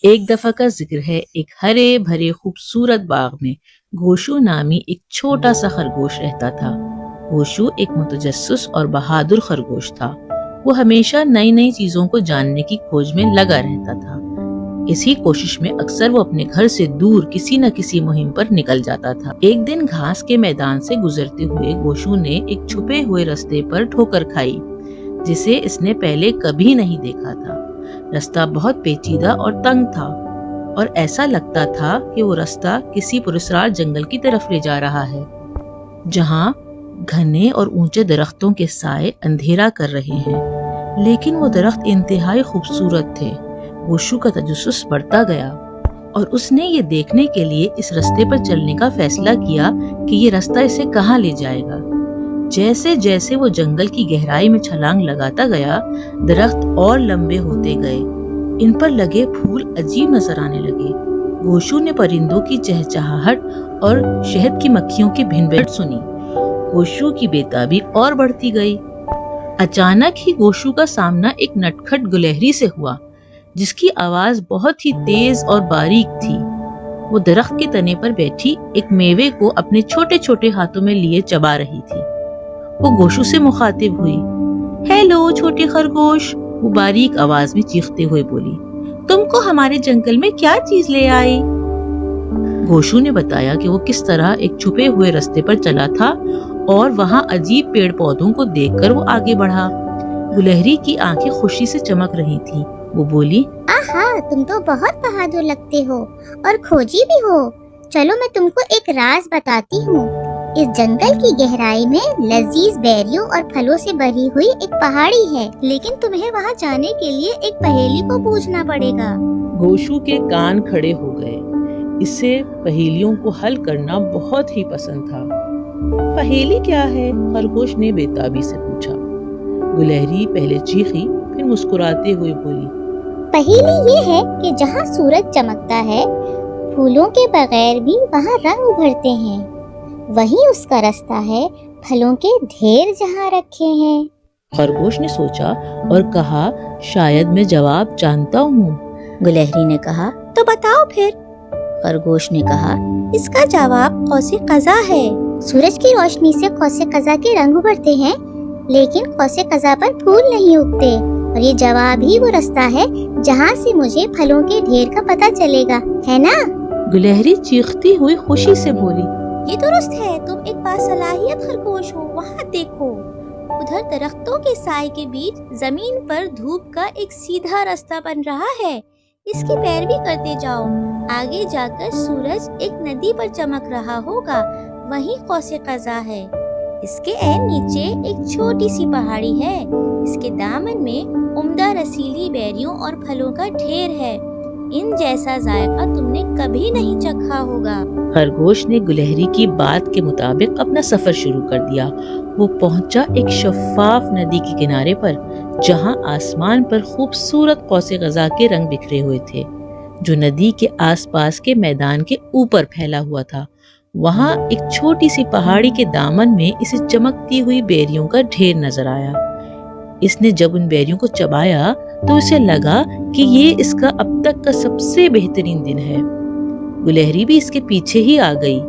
ایک دفعہ کا ذکر ہے، ایک ہرے بھرے خوبصورت باغ میں گوشو نامی ایک چھوٹا سا خرگوش رہتا تھا۔ گوشو ایک متجسس اور بہادر خرگوش تھا۔ وہ ہمیشہ نئی نئی چیزوں کو جاننے کی کھوج میں لگا رہتا تھا۔ اسی کوشش میں اکثر وہ اپنے گھر سے دور کسی نہ کسی مہم پر نکل جاتا تھا۔ ایک دن گھاس کے میدان سے گزرتے ہوئے گوشو نے ایک چھپے ہوئے رستے پر ٹھوکر کھائی جسے اس نے پہلے کبھی نہیں دیکھا تھا۔ رستہ بہت پیچیدہ اور تنگ تھا اور ایسا لگتا تھا کہ وہ رستہ کسی پراسرار جنگل کی طرف لے جا رہا ہے، جہاں گھنے اور اونچے درختوں کے سائے اندھیرا کر رہے ہیں، لیکن وہ درخت انتہائی خوبصورت تھے۔ گوشو کا تجسس بڑھتا گیا اور اس نے یہ دیکھنے کے لیے اس رستے پر چلنے کا فیصلہ کیا کہ یہ رستہ اسے کہاں لے جائے گا۔ جیسے جیسے وہ جنگل کی گہرائی میں چھلانگ لگاتا گیا، درخت اور لمبے ہوتے گئے، ان پر لگے پھول عجیب نظر آنے لگے۔ گوشو نے پرندوں کی چہچہاہٹ اور شہد کی مکھیوں کی بھن بھن سنی۔ گوشو کی بےتابی اور بڑھتی گئی۔ اچانک ہی گوشو کا سامنا ایک نٹکھٹ گلہری سے ہوا، جس کی آواز بہت ہی تیز اور باریک تھی۔ وہ درخت کے تنے پر بیٹھی ایک میوے کو اپنے چھوٹے چھوٹے ہاتھوں میں لیے چبا رہی تھی۔ وہ گوشو سے مخاطب ہوئی۔ ہیلو چھوٹے خرگوش، وہ باریک آواز میں چیختے ہوئے بولی، تم کو ہمارے جنگل میں کیا چیز لے آئی؟ گوشو نے بتایا کہ وہ کس طرح ایک چھپے ہوئے رستے پر چلا تھا اور وہاں عجیب پیڑ پودوں کو دیکھ کر وہ آگے بڑھا۔ گلہری کی آنکھیں خوشی سے چمک رہی تھیں۔ وہ بولی، آہا، تم تو بہت بہادر لگتے ہو اور کھوجی بھی ہو۔ چلو میں تم کو ایک راز بتاتی ہوں۔ اس جنگل کی گہرائی میں لذیذ بیریوں اور پھلوں سے بھری ہوئی ایک پہاڑی ہے، لیکن تمہیں وہاں جانے کے لیے ایک پہیلی کو پوچھنا پڑے گا۔ گوشو کے کان کھڑے ہو گئے۔ اسے پہیلیوں کو حل کرنا بہت ہی پسند تھا۔ پہیلی کیا ہے؟ خرگوش نے بےتابی سے پوچھا۔ گلہری پہلے چیخی، پھر مسکراتے ہوئے بولی، پہیلی یہ ہے کہ جہاں سورج چمکتا ہے، پھولوں کے بغیر بھی وہاں رنگ ابھرتے ہیں، وہیں اس کا رستہ ہے پھلوں کے ڈھیر جہاں رکھے ہیں۔ خرگوش نے سوچا اور کہا، شاید میں جواب جانتا ہوں۔ گلہری نے کہا، تو بتاؤ پھر۔ خرگوش نے کہا، اس کا جواب قوس قزح ہے۔ سورج کی روشنی سے قوس قزح کے رنگ ابھرتے ہیں، لیکن قوس قزح پر پھول نہیں اگتے، اور یہ جواب ہی وہ رستہ ہے جہاں سے مجھے پھلوں کے ڈھیر کا پتہ چلے گا، ہے نا؟ گلہری چیختی ہوئی خوشی سے بولی، یہ درست ہے، تم ایک باصلاحیت خرگوش ہو۔ وہاں دیکھو، ادھر درختوں کے سائے کے بیچ زمین پر دھوپ کا ایک سیدھا رستہ بن رہا ہے، اس کی پیروی کرتے جاؤ۔ آگے جا کر سورج ایک ندی پر چمک رہا ہوگا، وہیں قوس قزح ہے۔ اس کے عین نیچے ایک چھوٹی سی پہاڑی ہے، اس کے دامن میں عمدہ رسیلی بیریوں اور پھلوں کا ڈھیر ہے۔ ان جیسا ذائقہ تم نے کبھی نہیں چکھا ہوگا۔ خرگوش نے گلہری کی بات کے مطابق اپنا سفر شروع کر دیا۔ وہ پہنچا ایک شفاف ندی کے کنارے پر، جہاں آسمان پر خوبصورت قوس قزح کے رنگ بکھرے ہوئے تھے، جو ندی کے آس پاس کے میدان کے اوپر پھیلا ہوا تھا۔ وہاں ایک چھوٹی سی پہاڑی کے دامن میں اسے چمکتی ہوئی بیریوں کا ڈھیر نظر آیا۔ اس نے جب ان بیریوں کو چبایا تو اسے لگا کہ یہ اس کا اب تک کا سب سے بہترین دن ہے۔ گلہری بھی اس کے پیچھے ہی آ گئی۔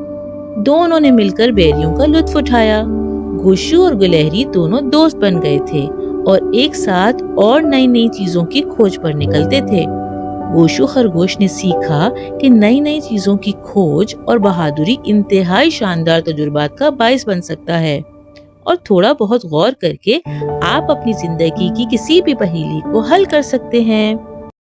دونوں نے مل کر بیریوں کا لطف اٹھایا۔ گوشو اور گلہری دونوں دوست بن گئے تھے اور ایک ساتھ اور نئی نئی چیزوں کی کھوج پر نکلتے تھے۔ گوشو خرگوش نے سیکھا کہ نئی نئی چیزوں کی کھوج اور بہادری انتہائی شاندار تجربات کا باعث بن سکتا ہے، اور تھوڑا بہت غور کر کے آپ اپنی زندگی کی کسی بھی پہیلی کو حل کر سکتے ہیں۔